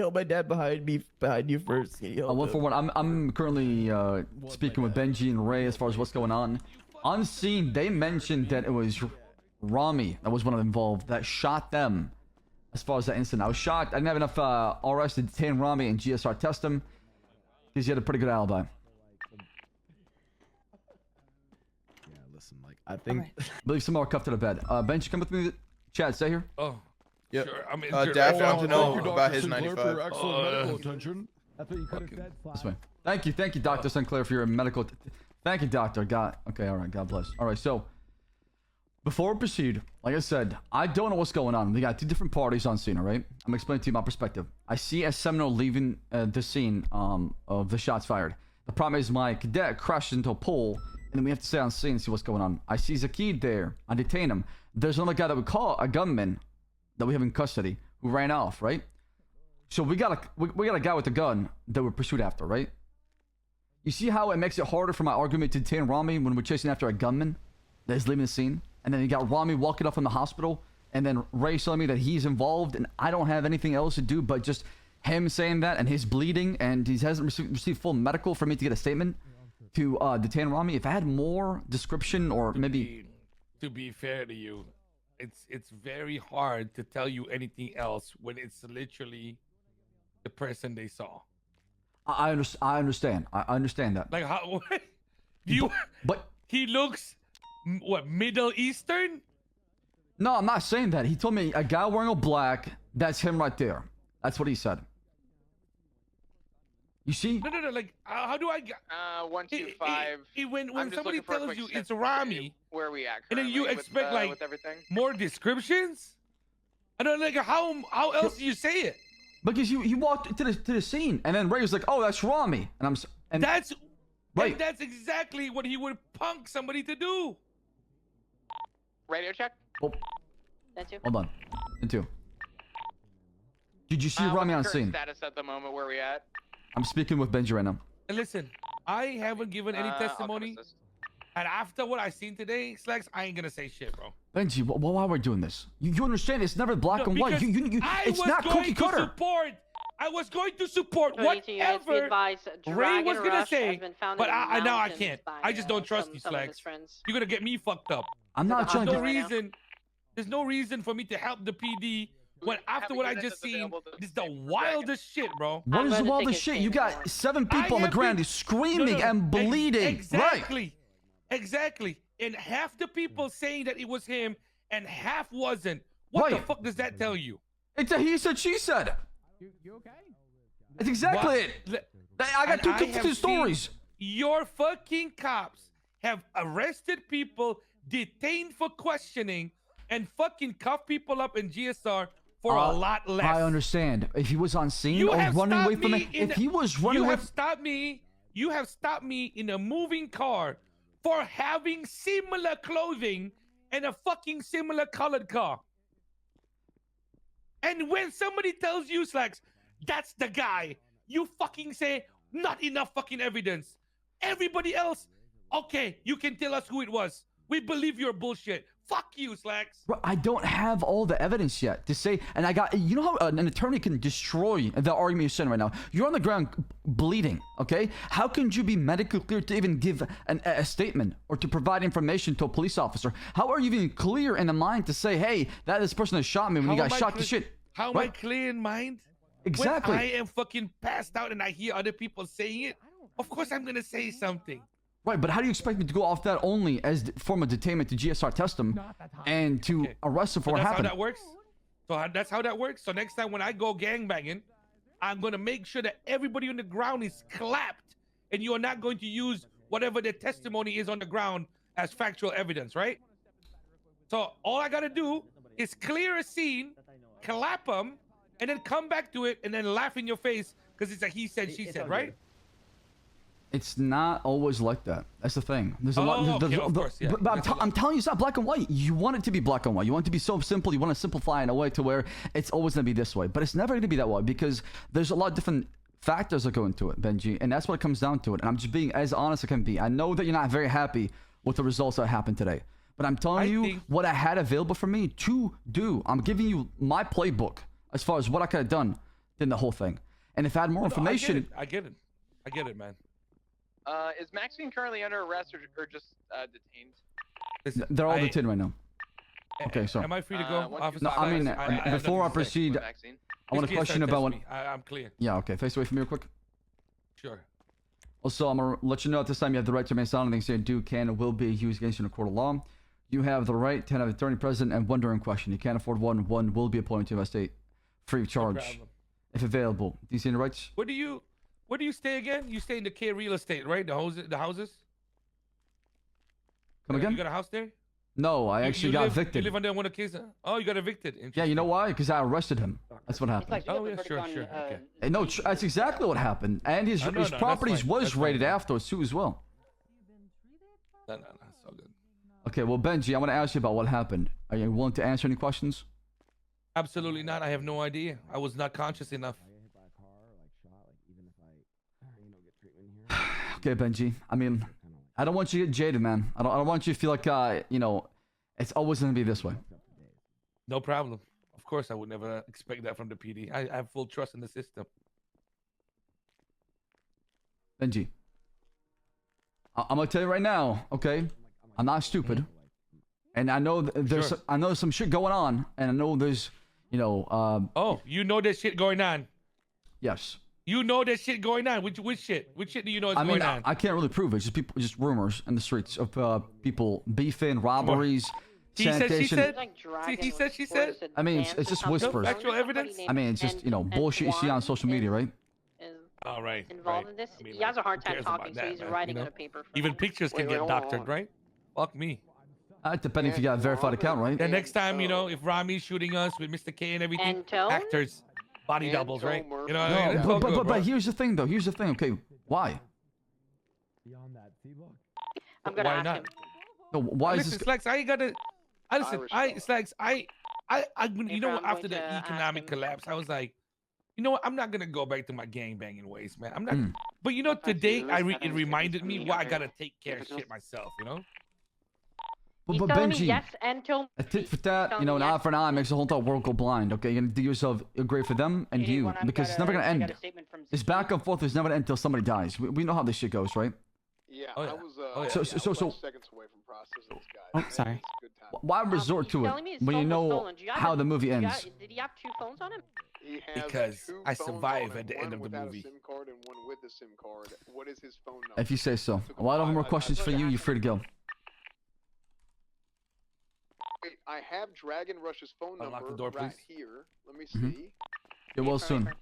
Yo, my dad behind you first. Yo, One for one. I'm currently speaking with Benji and Ray as far as what's going on. On scene, they mentioned that it was Ramee that was one of them involved that shot them. As far as that incident, I was shocked. I didn't have enough RS to detain Ramee and GSR test him because he had a pretty good alibi. Yeah, listen, like I think. I believe some more cuffed to the bed. Benji, come with me. Chad, stay here. Oh. Yep. Sure, I'm Daph wanted to know Thank you, about Dr. his Sinclair, 95. for your excellent medical attention. That's what you could have said. This way. Thank you, Dr. Sinclair, for your medical. Thank you, Doctor. Okay, all right. God bless. All right, so before we proceed, like I said, I don't know what's going on. We got two different parties on scene. All right, I'm explaining to you my perspective. I see a Seminole leaving the scene of the shots fired. The problem is my cadet crashed into a pole, and then we have to stay on scene and see what's going on. I see Zakid there. I detain him. There's another guy that we call a gunman that we have in custody who ran off, right? So we got a guy with a gun that we're pursued after, right? You see how it makes it harder for my argument to detain Ramee when we're chasing after a gunman that is leaving the scene? And then you got Ramee walking up from the hospital, and then Ray telling me that he's involved, and I don't have anything else to do but just him saying that, and his bleeding, and he hasn't received full medical for me to get a statement to detain Ramee. If I had more description or maybe... To be fair to you, it's very hard to tell you anything else when it's literally the person they saw. I understand. I understand that. Like how? What? Do you? But he looks what, Middle Eastern? no, I'm not saying that. He told me a guy wearing all black. That's him right there. That's what he said. You see? No. Like how do I get? 125. When I'm just somebody looking for a tells quick you snip it's Ramee, where are we at? and then you currently expect like with everything? more descriptions. I don't like how else do you say it? Because you walked to the scene, and then Ray was like, "Oh, that's Ramee," and That's right. and that's exactly what he would punk somebody to do. Radio check. Oh, That's you. hold on. Into. Did you see Ramee on Current scene? status at the moment. Where are we at? I'm speaking with Benji right now. And listen, I haven't given any I'll come testimony, assist. and after what I seen today, Slacks, I ain't gonna say shit, bro. Benji, why are we doing this? You understand? It's never black and white. Because It's not cookie cutter. I was going to support Whatever whatever Ray was gonna say, but now I can't. I just don't trust you, Slacks. You're gonna get me fucked up. I'm not trying to. There's no reason for me to help the PD when after what I just seen, this is the wildest shit, bro. What is the wildest shit? You got 7 people on the ground, he's screaming and bleeding. Exactly. Exactly. And half the people saying that it was him and half wasn't. What the fuck does that tell you? It's a he said, she said. You okay? It's exactly it. I got two conflicting stories. Your fucking cops have arrested people, detained for questioning, and fucking cuffed people up in GSR for a lot less. I understand. If he was on scene or running away from me, if he was running away, you have stopped me in a moving car for having similar clothing and a fucking similar colored car. And when somebody tells you, Slacks, that's the guy, you fucking say, not enough fucking evidence. Everybody else, okay, you can tell us who it was. We believe your bullshit. Fuck you, Slacks. Bro, I don't have all the evidence yet to say, and I got, you know how an attorney can destroy the argument you're saying right now? You're on the ground bleeding, okay? How can you be medically clear to even give a statement or to provide information to a police officer? How are you even clear in the mind to say, hey, that is the person that shot me when you got shot to shit? How am I clear in mind? Exactly. When I am fucking passed out and I hear other people saying it, of course I'm gonna say something. Right, but how do you expect me to go off that only as form of detainment to GSR test him and to arrest him for what happened? That's how that works? So that's how that works? So next time when I go gangbanging, I'm going to make sure that everybody on the ground is clapped and you are not going to use whatever their testimony is on the ground as factual evidence, right? So all I got to do is clear a scene, clap them, and then come back to it and then laugh in your face because it's a he said, she said, right? It's not always like that. That's the thing. There's a lot. Of course, yeah. But I'm telling you, it's not black and white. You want it to be black and white. You want it to be so simple. You want to simplify in a way to where it's always going to be this way. But it's never going to be that way because there's a lot of different factors that go into it, Benji. And that's what it comes down to it. And I'm just being as honest as I can be. I know that you're not very happy with the results that happened today. But I'm telling you what I had available for me to do. I'm giving you my playbook as far as what I could have done than the whole thing. And if I had more information, I get it, man. Is Maxine currently under arrest or just detained? Listen, they're all detained right now. Okay, so am I free to go, officer? no, I mean, before I proceed, Maxine. I want a question about what. I'm clear. Yeah, okay. Face away from me real quick. Sure. Also, I'm gonna let you know at this time you have the right to remain silent. Things you do, can, and will be used against you in a court of law. You have the right to have an attorney present and one during question. You can't afford one. One will be appointed to investigate free of charge, problem. if available. Do you see any rights? Where do you stay again? You stay in the K real estate, right? The houses. Come again? You got a house there? No, I actually got evicted. You live under one of the cases? Oh, you got evicted. Yeah, you know why? Because I arrested him. That's what happened. Oh yeah, sure. Okay. No, that's exactly what happened. And his that's properties fine. was That's fine. raided afterwards too as well. No, it's all good. Okay, well, Benji, I want to ask you about what happened. Are you willing to answer any questions? Absolutely not. I have no idea. I was not conscious enough. Okay, Benji. I mean, I don't want you to get jaded, man. I don't want you to feel like, it's always going to be this way. No problem. Of course, I would never expect that from the PD. I have full trust in the system. Benji. I'm going to tell you right now, okay? I'm not stupid. And I know there's I know some shit going on. And I know there's, oh, you know there's shit going on. Yes. You know there's shit going on. Which shit? Which shit do you know is going on? I can't really prove it. Just rumors in the streets of people beefing, robberies, sanitation. He said, she said. I mean, it's just whispers. Actual evidence? I mean, it's just, bullshit you see on social media, right? All right. Involved in this. I mean, he has a hard who time cares about talking, so that, he's man, writing on a paper. Even pictures can get doctored, right? Fuck me. Depending if you got a verified account, right? The next time, if Ramee's shooting us with Mr. K and everything, Antone? actors, body doubles, right? You know what I No, mean? It's all good, bro. but here's the thing, though. Here's the thing. Okay, why? Beyond that, see, look. I'm gonna Why ask not? him. No, why is Listen, this? Slacks, I ain't gotta. Slacks, you know, I'm after going the to ask economic him. collapse, I was like, you know what? I'm not gonna go back to my gang banging ways, man. I'm not. Mm. But today it reminded me why I gotta take care of shit myself. He's But telling me Benji, yes, Antone. a tit for tat, Telling an me eye yes. for an eye makes the whole entire world go blind. Okay, you're gonna do yourself great for them and you, because it's never gonna end. This back and forth is never gonna end until somebody dies. We know how this shit goes, right? Yeah, Oh, yeah. I was. Oh, yeah. So- I was so- like seconds away from processing this guy. Oh, sorry. It's a good time. Why resort he's to it telling me his when you phone was know stolen. Do you how have the movie Did ends? he have 2 phones on him? He has Because 2 I phones survive on at the him, end of one the without movie. A SIM card and one with a SIM card. What is his phone number? If you say so. Well, I don't have more questions for you. You're free to go. Wait, I have Dragon Rush's phone Unlock the number door, right please. here. Let me Mhm. see. Get well soon.